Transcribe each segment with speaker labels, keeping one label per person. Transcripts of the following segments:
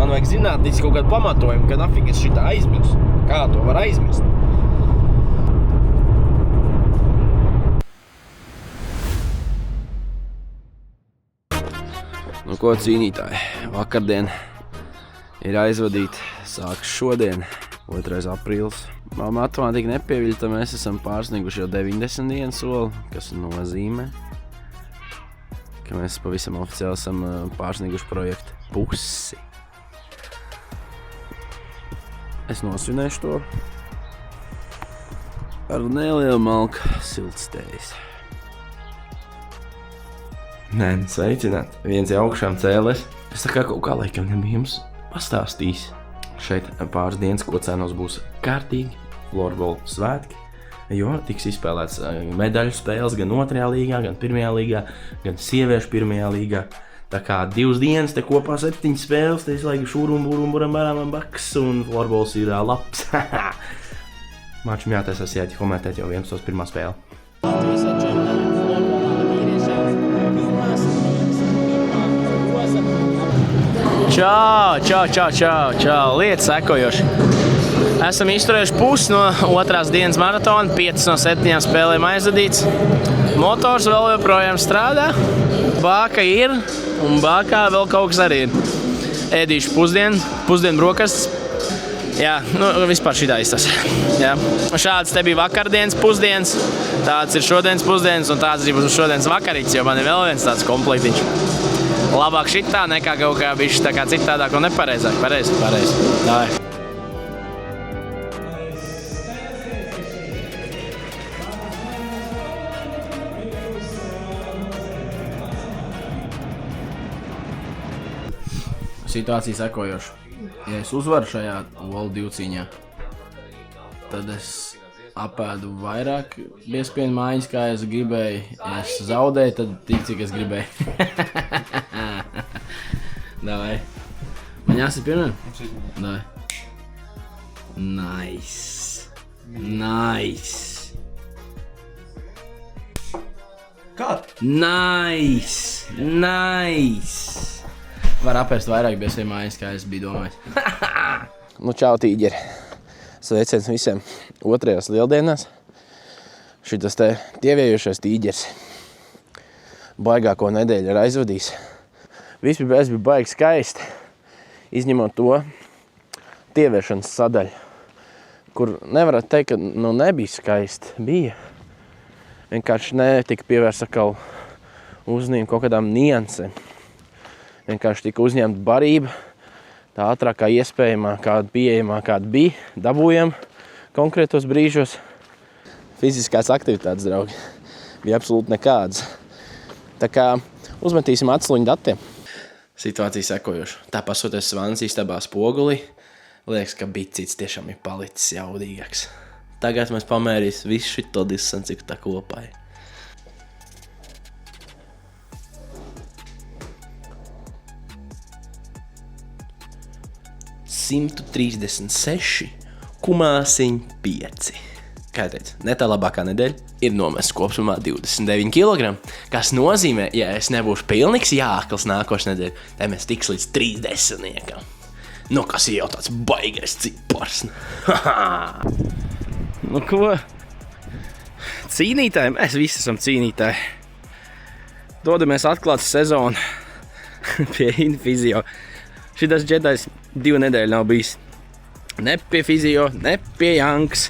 Speaker 1: man vajag zinātnīs kaut kādu pamatojumu, ka nafik es šitā aizmirstu. Kā to var aizmirst? Nu ko, cīnītāji, vakardien ir aizvadīti, sāks šodien, 2. aprīlis. Matemātika nepieviļ, tad mēs esam pārsnieguši jau 90 dienu soli, kas nozīmē, ka mēs pavisam oficiāli esam pārsnieguši projektu pusi. Es nosvinēšu to ar nelielu malku siltstējas. Nē, sveicināt. Viens jau augšām cēlies. Es tā kā kaut kā laikam nebiju jums pastāstījis. Šeit pāris dienas Kocēnos būs kārtīgi florbola svētki, jo tiks izspēlēts medaļu spēles gan 2. līgā, gan 1. līgā, gan sieviešu 1. līgā. Tā kā 2 dienas, te kopā 7 spēles, te izlaigi šūrum, buram, baram, baks, un florbols ir labs. Mačam jātaisās jāķi komentēt jau 11. spēle. Čau, lietas sekojoši. Esam izturējuši pusi no 2. dienas maratona, 5 no 7 spēlēm aizvadīts. Motors vēl joprojām strādā, bāka ir, un bākā vēl kaut kas arī ir. Ēdīšu pusdienu brokastis. Jā, vispār šitā izstas. Jā. Šāds te bija vakardienas pusdienas, tāds ir šodienas pusdienas, un tāds arī būs šodienas vakarīts, jo man ir vēl viens tāds komplektiņš. Labāk šitā nekā kaut kā bišķi tā kā citādāk un nepareizāk. Pareizi. Davai. Situācija sekojoša. Ja es uzvaru šajā olu divcīņā, tad es apēdu vairāk biespienu mājiņas, kā es gribēju. Ja es zaudēju, tad tik, cik es gribēju. Davai. Man jāsit pirmiem? Davai. Nice.
Speaker 2: Kā?
Speaker 1: Nice. Var apēst vairāk biespienu mājiņas, kā es biju domājis. Nu, čau, tīģeri. Sveiciens visiem 2. lieldienās. Šitas te tieviejušais tīģeris. Baigāko nedēļu ir aizvadījis. Vispirms bija baigi skaisti, izņemot to tieviešanas sadaļu, kur nevarētu teikt, ka nebija skaisti. Bija. Vienkārši netika pievērsta atkal uzmanību kaut kādām niansēm. Vienkārši tika uzņemta barība, tā ātrākā iespējamā, kāda pieejamā, kāda bija, dabūjam konkrētos brīžos. Fiziskās aktivitātes, draugi, bija absolūti nekādas. Tā kā uzmetīsim atsluņu datiem. Situācija sekojoša. Tā pasoties Svanas istabā spoguli, liekas, ka bicīts tiešām ir palicis jaudīgāks. Tagad mēs pamērīsim visu šito distanci, cik tā kopā ir. 136,5. Kā teicu, ne tā labākā nedēļa ir nomests kopsumā 29 kg, kas nozīmē, ja es nebūšu pilnīgs jāklis nākošu nedēļu, tad mēs tiks līdz 30. Nu, kas ir jau tāds baigais cipars. Nu ko? Cīnītāji, mēs visi esam cīnītāji. Dodamies atklāt sezonu pie Infizio. Šitas džedājs 2 nedēļu nav bijis ne pie Fizio, ne pie Janks.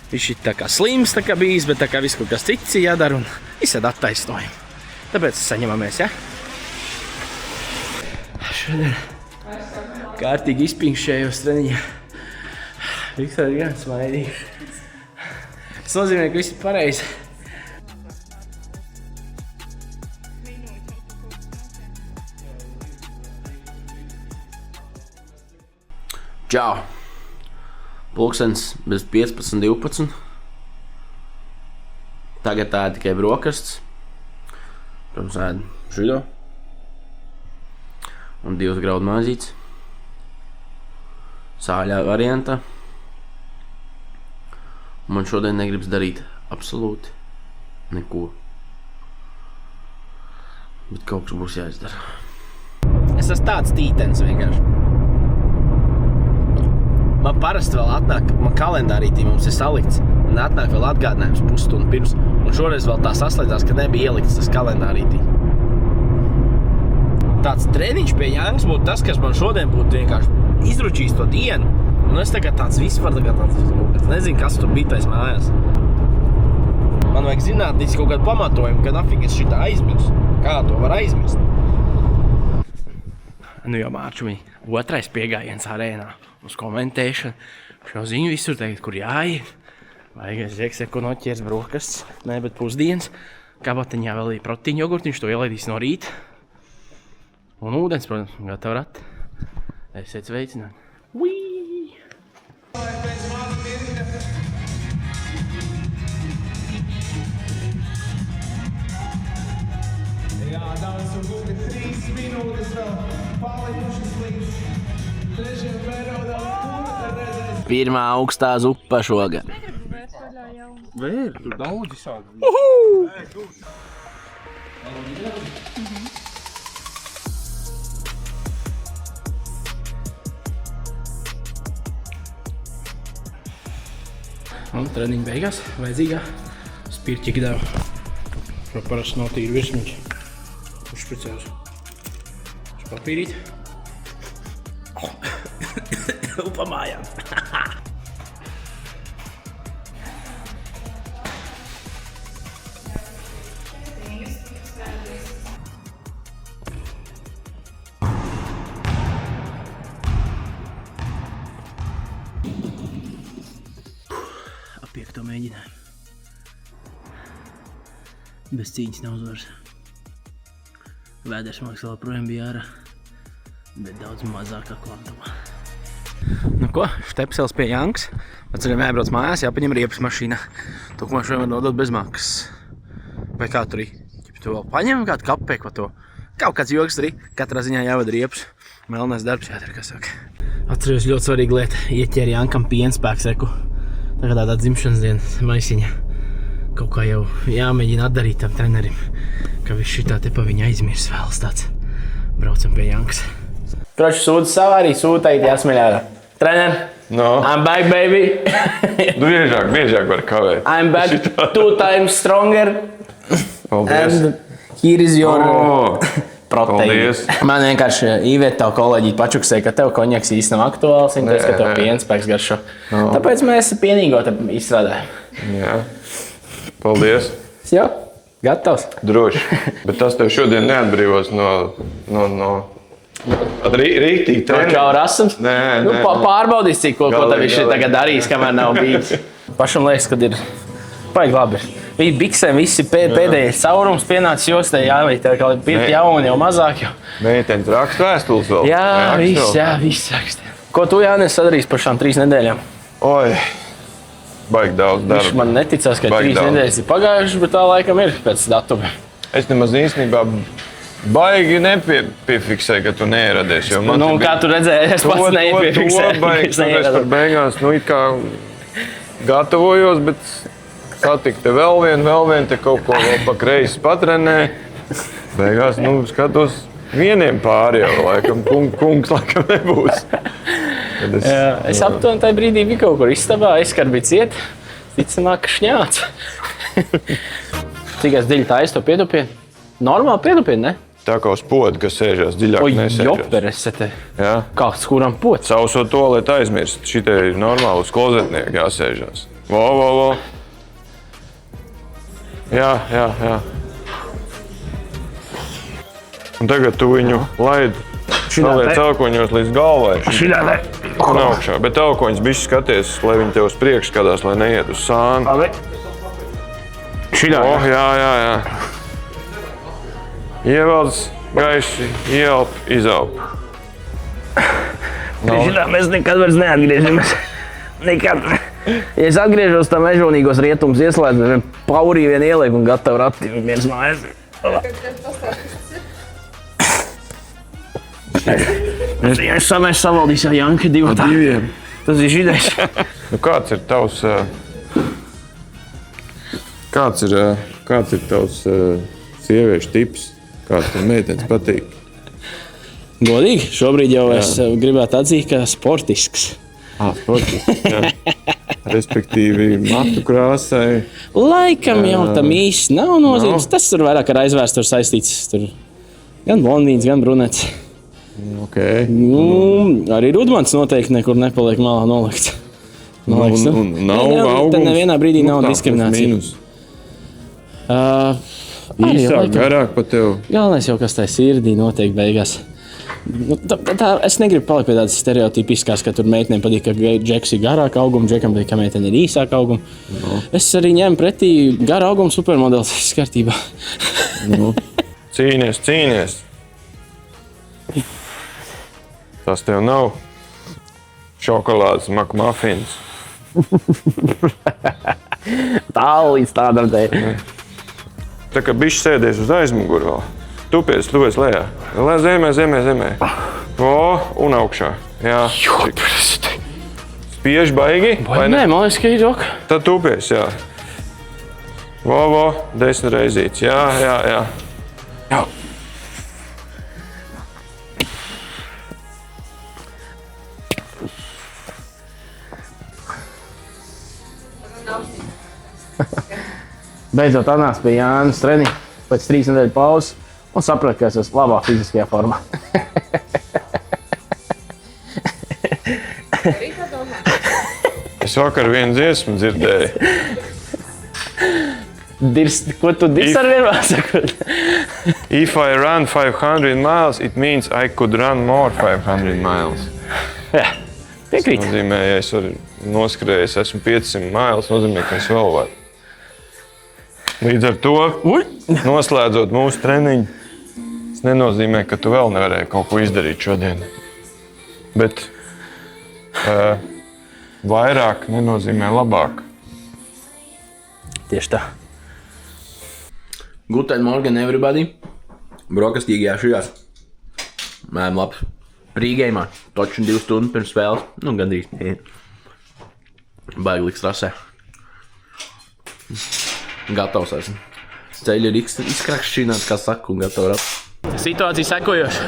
Speaker 1: Viņš ir tā kā slims tā kā bijis, bet tā kā viss kaut kas cits jādara un visādi attaisnojam. Tāpēc saņemamies, ja? Šodien kārtīgi izpinkšējos treniņā. Viktor ir gan smaidīgi. Tas nozīmē, ka viss ir pareizi. Čau! Pulkstens bez 15:12. Tagad tā ir tikai brokasts. Protams, ēd šito. Un 2 graudu maizītes. Sāļā variantā. Man šodien negribas darīt absolūti neko. Bet kaut kas būs jāizdara. Es esmu tāds tītens vienkārši. Man parasti vēl atnāk, man kalendārītī mums ir salikts, man atnāk vēl atgādinājums pusstundu pirms, un šoreiz vēl tā saslēdzās, ka nebija ielikts tas kalendārītī. Tāds treniņš pie Jāngas būtu tas, kas man šodien būtu vienkārši izručījis to dienu, un es tagad tāds vispār tāds nezinu, kas tur bija tais mājās. Man vajag zinātnīci kaut kādu pamatojumu, ka nafīgi es šitā aizmirsu. Kā to var aizmirst? Nu jau Mārčumiņ, otrais piegājiens arēnā uz komentēšanu. Šo ziņu visur teikt, kur jāiet. Vajag ko noķers brokastis, ne, bet pusdienas. Kabatiņā vēl ir proteīna jogurtiņš, to ielaidīs no rīta. Un ūdens, protams, gatavi rati. Esiet sveicināti. Uii!
Speaker 2: Jā, daudz un gūti 3 minūtes vēl palikušas līdz trešajam periodam, kur redzēs.
Speaker 1: Pirmā augstā zupa šogad.
Speaker 2: Vēr, tur daudz visādi.
Speaker 1: Un treniņa beigās vajadzīgā spirķika deva. Šo parasti notīru virsmiņu. Uzšpricēju uz papīrīt. Un pa mājām. Piekto mēģinājumu. Bez cīņas nav uzvaras. Vēders māks vēl projām bija ārā, bet daudz mazākā kvantumā. Nu ko, štepsels pie Jangas. Pēc ceļam jābrauc mājās, jāpaņem riepas mašīnā. To, ko man šodien var nodot bez maksas. Vai kā tur ir? Tu vēl paņem kādu kapeiku par to? Kaut kāds joks tur ir. Katrā ziņā jāvada riepas. Melnais darbs jādara, kā saka. Atceros ļoti svarīgu lietu. Ieķēri Jankam pienspēks reku. Tagad tādā dzimšanas dienas maisiņa. Kaut kā jau jāmēģina atdarīt tam trenerim, ka viņš šitā te pa viņa aizmirs vēlas tāds. Braucam pie Jankas. Kroči sūdzu savā arī sūtaiti jāsmeļ Trener,
Speaker 3: no.
Speaker 1: I'm back, baby.
Speaker 3: Nu biežāk var kavēt.
Speaker 1: I'm back 2 times stronger.
Speaker 3: Paldies.
Speaker 1: And here is your proteīna.
Speaker 3: Paldies.
Speaker 1: Man vienkārši Iveta, tavu kolēģi pačuksēja, ka tev konjaks īsti nav aktuāls, un teica, ka tev pienspēks garšo. No. Tāpēc mēs pienīgo te izstrādājam.
Speaker 3: Jā. Paldies.
Speaker 1: Jā, gatavs.
Speaker 3: Droši. Bet tas tev šodien neatbrīvos no rīktīgi treniņu.
Speaker 1: Kā rasams?
Speaker 3: Nē.
Speaker 1: Pārbaudīs, cik ko tev viņš tagad darīs, kamēr nav bijis. Pašam liekas, kad ir paigi labi. Viņi biksēm visi pēdējais caurums pienācis jostē, jāvīt, kā pirkt jauni, jau mazāk.
Speaker 3: Meiteņas raksta vēstules vēl.
Speaker 1: Jā, viss raksta. Ko tu, Jānis, sadarīs par šām 3 nedēļām?
Speaker 3: Oi, baigi daudz darba.
Speaker 1: Viņš man neticās, ka 3 nedēļas ir pagājušas, bet tā laikam ir pēc datuma.
Speaker 3: Es nemaz īstenībā baigi nepiefiksēju, ka tu neieradies.
Speaker 1: Kā tu redzēji, es pats nepiefiksēju, ka es
Speaker 3: neieradies. Es par beigās, it kā gatavojos, bet satikte vēl vien, te kaut ko vēl pa kreisi patrenē. Beigās, skatos vieniem pāri jau, laikam, kungs laikam nebūs.
Speaker 1: Es aptuveni tajā brīdī biju kaut kur istabā, aizskarbi ciet, ticamāk, ka šņāts. Cik es dziļi tā to piedupienu? Normāli piedupienu, ne?
Speaker 3: Tā kā uz podu, kas sēžās, dziļāk nesēžās.
Speaker 1: Joperesete.
Speaker 3: Jā.
Speaker 1: Kāds, kuram pods?
Speaker 3: Sauso toaleti aizmirst. Šitie ir normāli uz klozetnieku jāsēžās. Vo. Jā. Un tagad tu viņu laidi. Noliec aukoņos līdz galvai.
Speaker 1: Šiļā.
Speaker 3: Un augšā. Bet aukoņus bišķi skaties, lai viņi tev uz priekšu skatās, lai neiet uz sānu.
Speaker 1: Labi. Šiļā.
Speaker 3: Jā. Ievelc, gaiši, ieelp, izaup.
Speaker 1: Šitā mēs nekad vairs neatgriežamies. Nekad. Ja es atgriežos tā mežonīgos rietumus ieslēdzu, paurī vien ieliek un gatavu rati viens mājas. Es samēs savaldīs jau Janka divatā. Tas ir židais.
Speaker 3: Kāds ir tavs sieviešu tips? Kāds tev meitenes patīk?
Speaker 1: Godīgi, šobrīd jau es gribētu atzīt, ka sportisks.
Speaker 3: Sportists, jā. Respektīvi, matu krāsai.
Speaker 1: Laikam jau tam īsti nav nozīmes. Tas tur vairāk ar aizvēsturi saistīts. Tur gan blondīns, gan brunets.
Speaker 3: Okay.
Speaker 1: Arī Rudmans noteikti nekur nepaliek malā nolikts.
Speaker 3: Nav augums.
Speaker 1: Te nevienā brīdī nav diskriminācija.
Speaker 3: Īsāk, garāk pa tev.
Speaker 1: Galvenais jau, kas tai sirdī notiek beigās. Es negribu palikt pie tādas stereotipiskās, ka tur meitenēm patīk, ka Džeks ir garāk auguma, Džekam patīk, ka meitene ir īsāk auguma. Es arī ņemu pretī gara auguma supermodelis, viss kārtībā.
Speaker 3: Cīnies. Tas tev nav šokolādes makmafins.
Speaker 1: Tālu līdz tādam te.
Speaker 3: Tā kā bišķi sēdies uz aizmuguru vēl. Tupies lejā. Zemē. Un augšā. Jā. Spiež baigi?
Speaker 1: Vai nē, man liekas, ka ir ok.
Speaker 3: Tad tupies, jā. 10 reizītes. Jā.
Speaker 1: Beidzot atnāc pie Jānis treniņa pēc 3 nedēļu pauzes un sapratu, ka es esmu labā fiziskajā formā.
Speaker 3: Es vakar vienu dziesmu dzirdēju.
Speaker 1: Ko tu dirs ar vienmēr sakot?
Speaker 3: If I run 500 miles, it means I could run more 500 miles.
Speaker 1: Jā, piekrīt.
Speaker 3: Tas nozīmē, ja es varu noskrējis, esmu 500 miles, nozīmē, ka es vēl varu. Līdz ar to, noslēdzot mūsu treniņu, tas nenozīmē, ka tu vēl nevarēji kaut ko izdarīt šodien. Bet vairāk nenozīmē labāk.
Speaker 1: Tieši tā. Guten morgen, everybody. Brokastīgajā šajās. Mēm labs. Pre-gameā. Toču 2 stundu pirms spēles. Gandrīz. Baigi liks rasē. Gatavs esmu. Ceļi ir izkrakšķināts, kā saka, un gatavi rap. Situācija sekojoša.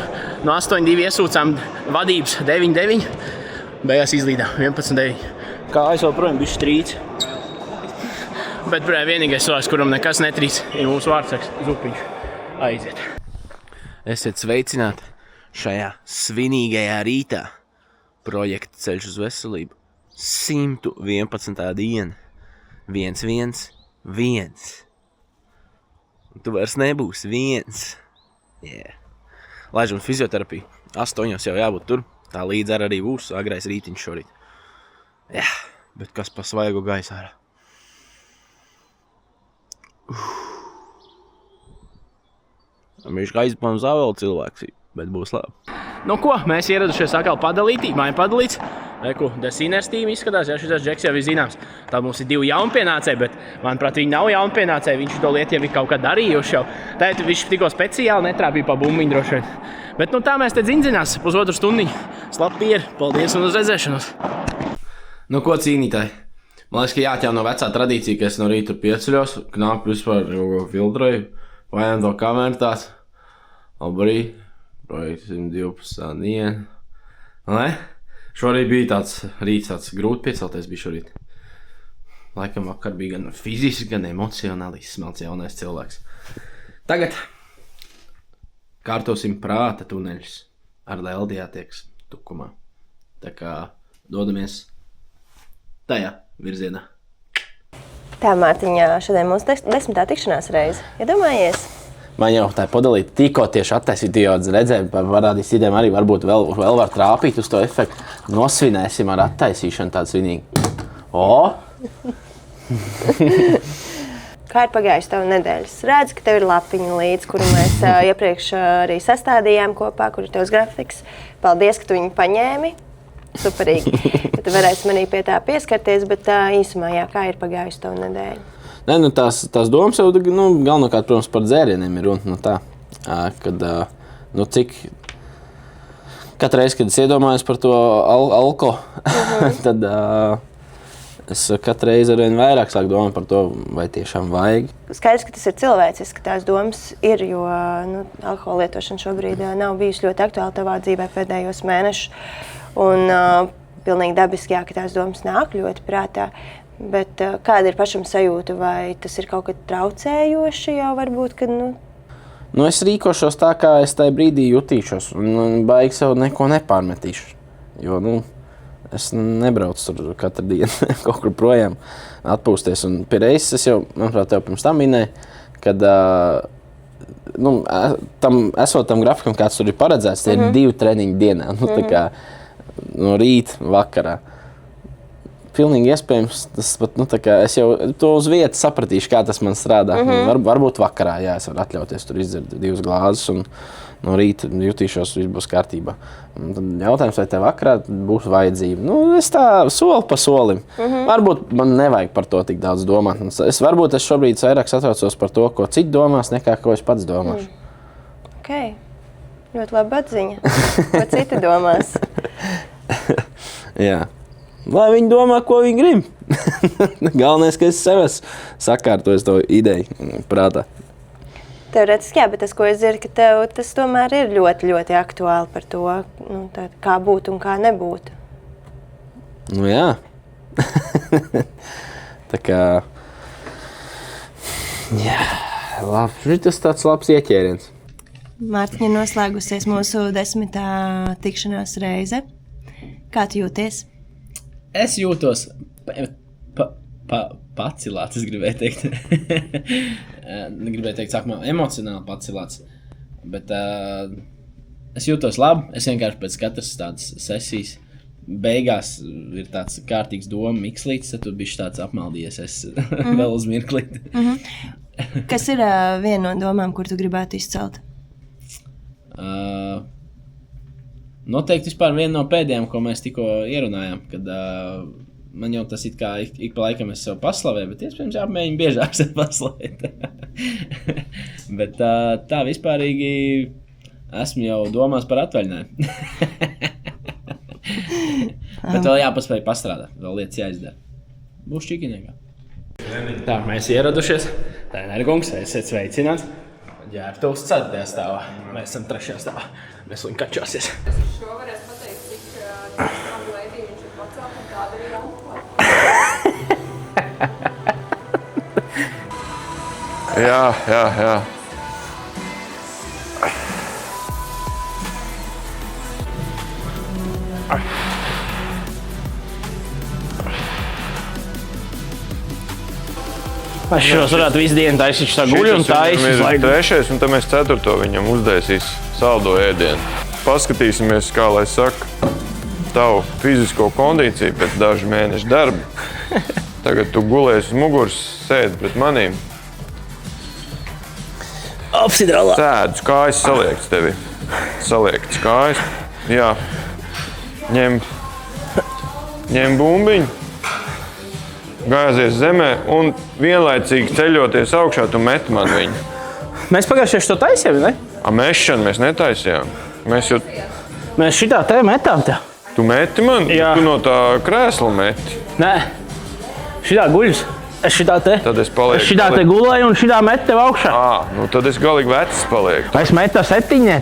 Speaker 1: No 8-2 iesūcām vadības 9-9. Beigās izlīdā 11-9. Kājas vēl projām bišķi trīc. Bet vienīgais cilvēks, kuram nekas netrīc, ir mūsu vārdsargs Zupiņš. Aiziet. Esiet sveicināti šajā svinīgajā rītā. Projekta Ceļš uz veselību. 111. diena. 1-1-1. Tu vairs nebūsi viens. Yeah. Laižam fizioterapiju. 8 jau jābūt tur. Tā līdz arī būs agrais rītiņš šorīt. Jā, bet kas pa svaigu gaisā ārā? Viņš aizpam zavēl cilvēks, bet būs labi. Nu ko, mēs ieradušies atkal padalītī, māja padalīts. Reku, Desiners tīm izskatās, ja šis Džeks jau ir zināms. Tā mums ir 2 jaunpienācēji, bet manuprāt, viņi nav jaunpienācēji, viņš to lietu jau ir kaut kā darījuši jau. Tātad viņš tikko speciāli netrāpīja pa bumbiņu droši vien. Bet nu tā mēs te dzinzinās, 1,5 stundiņu. Slapieri, paldies un uz redzēšanos. Nu ko, cīnītāji? Man liekas, ka jāatjauno vecā tradīcija, ka es no rīta pieceļos, knāpu vispār jau filtrēju, vajag to kameru tās. Labrīt, projekts 112. diena. Ne? Šorīt bija tāds rīts, tāds grūti piecelties bija šorīt. Laikam vakar bija gan fiziski, gan emocionāli izsmelts jaunais cilvēks. Tagad kārtosim prāta tuneļus. Ar Leldi jātieks tukumā. Tā kā dodamies tajā virzienā.
Speaker 4: Tā, Mārtiņā, šodien mūsu 10. tikšanās reize. Iedomājies?
Speaker 1: Man jau tā padalīt, tikko tieši attaisīt, jo redzēju, parādīs idejām arī varbūt vēl var trāpīt uz to efektu. Nosvinēsim ar attaisīšanu tādu svinīgi.
Speaker 4: Kā ir pagājuši tavu nedēļas? Redzu, ka tev ir lapiņa līdz, kuru mēs iepriekš arī sastādījām kopā, kur ir tevs grafiks. Paldies, ka tu viņu paņēmi. Superīgi. Tu varēsi manī pie tā pieskarties, bet īsumā, jā, kā ir pagājuši tavu nedēļu?
Speaker 1: Nē, nu tās domas jau, galvenokārt, protams, par dzērieniem ir runa, tā, kad, cik, katru reizi, kad es iedomājos par to alko, tad es katru reizi arvien vairāk sāku domāt par to, vai tiešām vajag.
Speaker 4: Skaidrs, ka tas ir cilvēciski, ka tās domas ir, jo alkohola lietošana šobrīd nav bijusi ļoti aktuāla tavā dzīvē pēdējos mēnešus. Un pilnīgi dabiski, jā, ka tās domas nāk ļoti prātā. Bet kāda ir pašam sajūta, vai tas ir kaut kad traucējoši jau varbūt, kad,
Speaker 1: Nu, es rīkošos tā, kā es tajā brīdī jutīšos, un baigi sev neko nepārmetīšu, jo, es nebraucu tur katru dienu kaut kur projām atpūsties, un pie reizes es jau, manuprāt, tev pirms tam minēju, kad, esot tam grafikam, kāds tur ir paredzēts, tie ir 2 treniņi dienā, tā kā no rīta, vakarā. Pilnīgi iespējams, tas pat, tā kā es jau to uz vietas sapratīšu, kā tas man strādā. Varbūt vakarā, jā, es varu atļauties tur izdzert 2 glāzes un no rīta jutīšos, viss būs kārtībā. Un tad jautājums, vai tev vakarā būs vajadzība. Es tā soli pa solim. Varbūt man nevajag par to tik daudz domāt. Varbūt es šobrīd vairāk satraucos par to, ko citi domās, nekā ko es pats domāšu.
Speaker 4: Ok, ļoti laba atziņa. Ko citi domās?
Speaker 1: Jā. Lai viņi domā, ko viņi grib. Galvenais, ka es sev sakārtoju to ideju prātā.
Speaker 4: Teorētiski, jā, bet tas, ko es dzirdu, ka tev tas tomēr ir ļoti, ļoti aktuāli par to, kā būt un kā nebūt.
Speaker 1: Nu jā. Tā kā... Jā, labi. Tas tāds labs ieķēriens.
Speaker 4: Mārtiņa ir noslēgusies mūsu 10. tikšanās reize. Kā tu jūties?
Speaker 1: Es jūtos pacilāts, es gribēju teikt. Gribēju teikt, sākumā emocionāli pacilāts. Bet es jūtos labi. Es vienkārši pēc katras tādas sesijas beigās ir tāds kārtīgs doma mikslītis, tad tu bišķi tāds apmaldījies. Es vēl uz mirklīti.
Speaker 4: Kas ir viena no domām, kur tu gribētu izcelt?
Speaker 1: Noteikti vispār viena no pēdējām, ko mēs tikko ierunājām, kad man jau tas ik pa laikam es sev paslavēju, bet iespējams jāpamēģina biežāk sev paslavēt. Bet tā vispārīgi esmu jau domās par atvaļinājumu. Bet vēl jāpaspēj pastrādāt, vēl lietas jāizdara. Būs čikinīgā. Tā, mēs ieradušies. Trenerkungs, esiet sveicināts. Ģērbtuvs 4. stāvā. Mēs esam 3. stāvā. Mēs viņu kačāsies.
Speaker 5: Šo varēs pateikt, cik tam lēdī viņš ir pacelt un kāda ir jaunklāt.
Speaker 3: Jā.
Speaker 1: Es šos varētu visu dienu taisīt tā guļu un taisīt.
Speaker 3: Šis ir 3. un tad mēs 4. viņam uzdaisīs saldo ēdienu. Paskatīsimies, kā lai saka, tavu fizisko kondīciju pēc dažu mēnešu darba. Tagad tu gulēsi uz muguras, sēdi pret manīm.
Speaker 1: Apsidrālā.
Speaker 3: Sēdus, kājas saliekts tevi. Saliekts kājas. Jā. Ņem bumbiņu. Gāzies zemē un vienlaicīgi ceļoties augšā, tu met man viņu.
Speaker 1: Mēs pagājušajā to taisījām, ne?
Speaker 3: Mešanu mēs netaisījām.
Speaker 1: Mēs šitā te metām te.
Speaker 3: Tu meti man?
Speaker 1: Jā.
Speaker 3: Tu no tā krēsla meti?
Speaker 1: Nē, šitā guļus. Es šitā te.
Speaker 3: Tad es palieku.
Speaker 1: Es šitā te gulēju un šitā met tev augšā.
Speaker 3: Nu tad es galīgi vecs palieku.
Speaker 1: Es metu tā 7.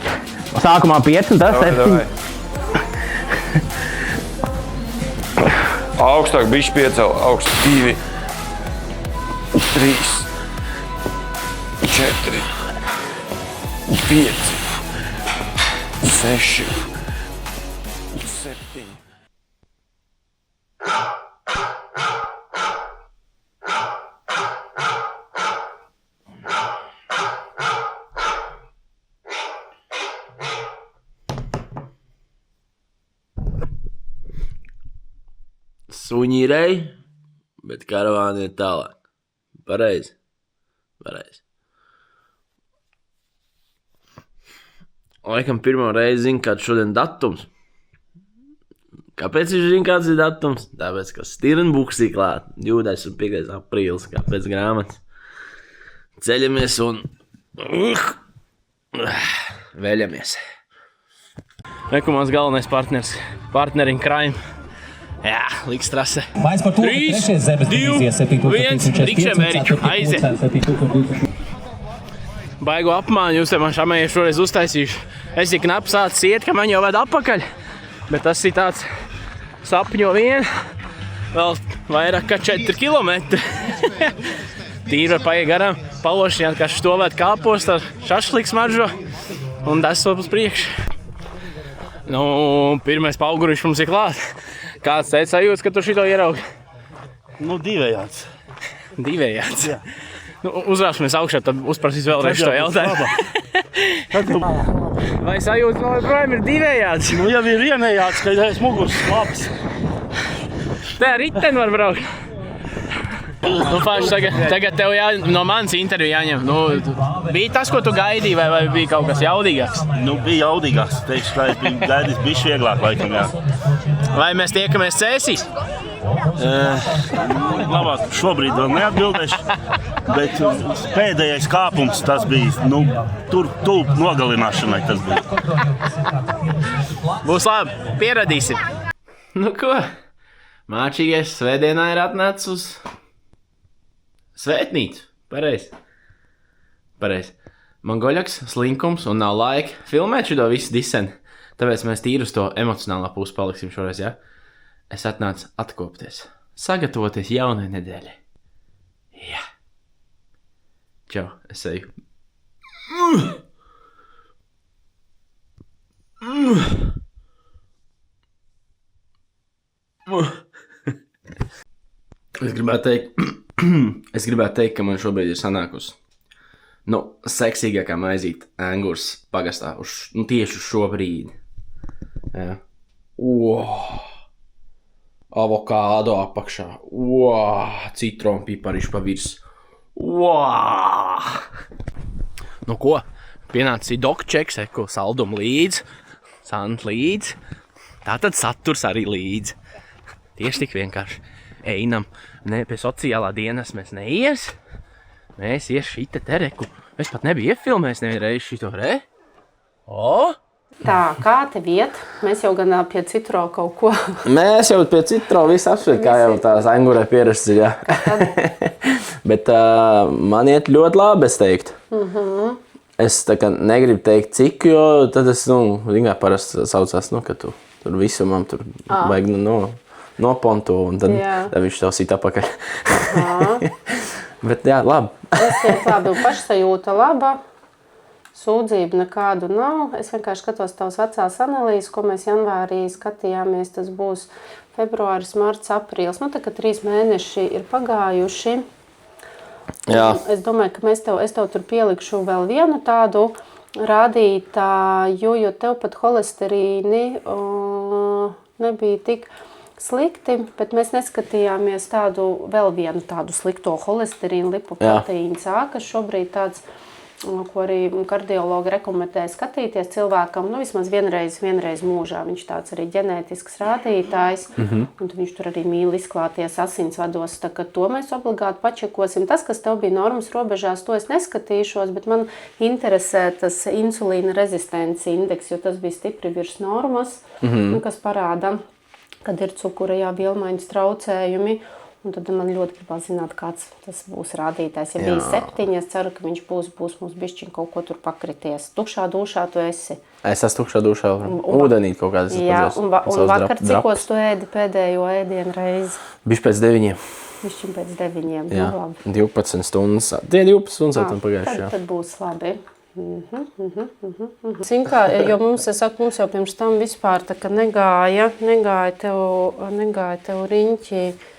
Speaker 1: Sākumā 5 un tā 7.
Speaker 3: Augstāk bišķi piecel, augst 2, 3, 4, 5, 6, 7.
Speaker 1: Suņi ir ej, bet karavāni ir tālāk. Pareizi. Laikam pirmo reizi zinu, kāds šodien datums. Kāpēc viņš zina, kāds ir datums? Tāpēc, ka stirnbuksī klāt. 25. aprīlis, kā pēc grāmatas. Ceļamies un... Vēļamies. Reku mans galvenais partners. Partneri in crime. Jā, liks trase. 3, 2, 1, rikšē mērķi, aiziet. Baigu apmāņu, jūs te man šamēju šoreiz uztaisīšu. Es ir knapi sācis iet, ka man jau ved atpakaļ. Bet tas ir tāds sapņo vien, vēl vairāk kā 4 kilometri. Tīri var paiet garām, palošināt kā štovēt kāpost ar šašliks maržo un desot uz priekšu. Nu, pirmais pauguriņš mums ir klāt. Kāds teica sajūtas, ka tu šito ieraugi?
Speaker 6: Nu, divējāds.
Speaker 1: Divējāds. Nu, uzrāpsimies augšā, tad uzprasīs vēlreiz šo jautājumu. Vai sajūtas no joprojām ir divējāds?
Speaker 6: Nu, jau ir vienējāds, ka ir muguras labs.
Speaker 1: Te ar riteni var braukt. Nu, Faši, tagad tev no manas interviju jāņem. Nu, bija tas, ko tu gaidīji, vai bija kaut kas jaudīgāks?
Speaker 6: Nu, bija jaudīgāks. Teikšu, ka es biju gaidījis bišķi vieglāk laikam, jā.
Speaker 1: Vai mēs tiekamies Cēsīs?
Speaker 6: Labāk šobrīd vēl neatbildēšu, bet pēdējais kāpums tas bija, nu, tur tuvu nogalināšanai tas bija.
Speaker 1: Būs labi, pieradīsim. Nu ko, māčīgais svētdienā ir atnācis uz svētnīcu. Pareizi. Man goļaks, slinkums un nav laika filmēt šito visu diseni. Tāpēc mēs tīri uz to emocionālā pusi paliksim šoreiz, ja? Es atnācu atkopties, sagatavoties jaunai nedēļai. Jā. Čau, es eju. Es gribētu teikt, ka man šobrīd ir sanākusi seksīgākā maizīte Angurs pagastā, tieši uz šo brīdi. Jā. Avokādo apakšā. Citronu piparišu pa virs. Nu ko, pienācis dokčeks, ko saldumu līdz, sant līdz, tātad saturs arī līdz. Tieši tik vienkārši. Einam, ne pie sociālā dienas mēs neies. Mēs ies šita tereku. Es pat nebiju iefilmējis nevienreiz šito, re?
Speaker 7: Tā, kā tev iet? Mēs jau gan pie citro kaut ko.
Speaker 1: Mēs jau pie citro visu apsver, kā jau tās Angurē pierasts ir, jā. Bet man iet ļoti labi, es teiktu. Es tā kā negribu teikt cik, jo tad es, vienkārši parasti saucās, ka tu tur visumam tur vajag noponto, un tad viņš tev sit apakaļ. Bet jā, labi.
Speaker 7: Es iet labi, pašsajūta laba. Sūdzību nekādu nav. Es vienkārši skatos tavas vecās analīzes, ko mēs janvārī skatījāmies. Tas būs februāris, marts, aprīlis. Tā kā 3 mēneši ir pagājuši. Jā. Es domāju, ka es tev tur pielikšu vēl vienu tādu rādītāju, jo tev pat holesterīni nebija tik slikti, bet mēs neskatījāmies vēl vienu tādu slikto holesterīnu lipoproteīnu C, kas šobrīd tāds, ko arī kardiologi rekomendē skatīties cilvēkam, vismaz vienreiz mūžā. Viņš tāds arī ģenētisks rādītājs, un viņš tur arī mīl izklāties asinsvados, tā ka to mēs obligāti pačekosim. Tas, kas tev bija normas robežās, to es neskatīšos, bet man interesē tas insulīna rezistences indeks, jo tas bija stipri virs normas, kas parāda, kad ir cukura vielmaiņas traucējumi. Un tad man ļoti gribās zināt, kāds tas būs rādītājs. Ja bija 7, es ceru, ka viņš būs mums bišķiņ kaut ko tur pakrities. Tukšā dūšā tu esi? Es esmu tukšā dūšā. Ūdenīt kaut kādas. Jā, un vakar cikos tu ēdi pēdējo ēdienu reizi? Bišķi pēc 9. Bišķiņ pēc 9. Jā, 12 stundas. Tie 12 stundas tam pagājuši. Tad būs labi. Zin kā, jo mums jau pirms tam vispār tā, ka negāja tev riņķi.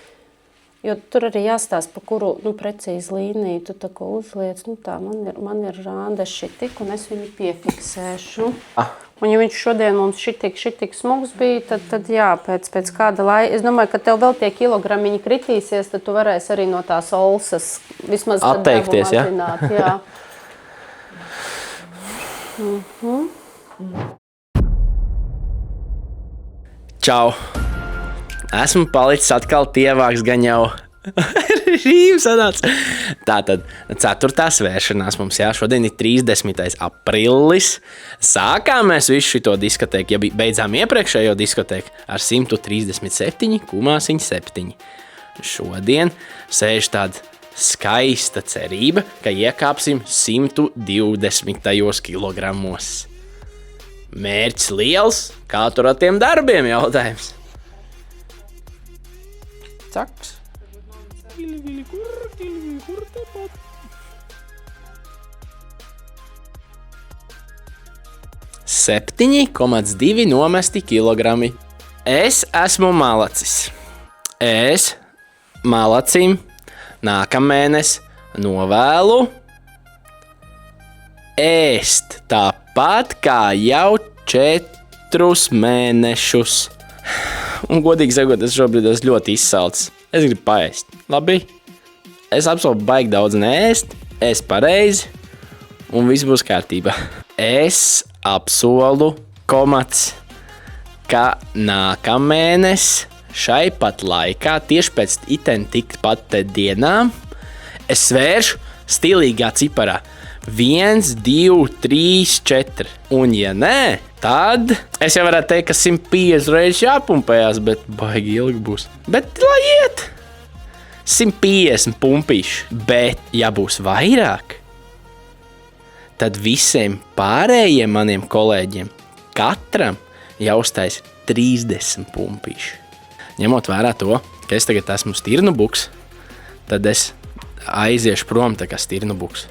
Speaker 7: Jo tur arī jāstāsta, pa kuru precīzi līniju tu tā ko uzliec. Tā, man ir rādeši tik, un es viņu piefiksēšu. Un ja viņš šodien mums šitik smugs bija, tad jā, pēc kāda laika. Es domāju, ka tev vēl tie kilogramiņi kritīsies, tad tu varēsi arī no tās olsas vismaz atteikties, ja? Atzināt, jā.
Speaker 1: Čau! Esmu palicis atkal tievāks gan jau rīm sanāca. Tātad 4. svēršanās mums, jā, šodien ir 30. aprīlis. Sākām mēs visu šito diskotēku, ja beidzām iepriekšējo diskotēku ar 137,7. Šodien sēž tāda skaista cerība, ka iekāpsim 120 kilogramos. Mērķis liels, kā tur ar tiem darbiem jautājums. caks. 7,2 nomesti kilogrami. Es esmu malacis. Es malacim nākamēnes novēlu ēst tāpat kā jau 4 mēnešus. Un godīgi sakot, es šobrīd esmu ļoti izsalcis. Es gribu paēst. Labi? Es apsolu baigi daudz neēst, es pareizi, un viss būs kārtībā. Es apsolu komats, ka nākamēnes šai pat laikā, tieši pēc iten tikpat dienām, es svēršu stilīgā ciparā 1, 2, 3, 4. Un ja nē, tad es jau varētu teikt, ka 150 reizes jāpumpējās, bet baigi ilgi būs. Bet lai iet! 150 pumpīšu, bet ja būs vairāk, tad visiem pārējiem maniem kolēģiem katram jāuztais 30 pumpīšu. Ņemot vērā to, ka es tagad esmu stirnu buks, tad es aiziešu prom tā kā stirnu buks.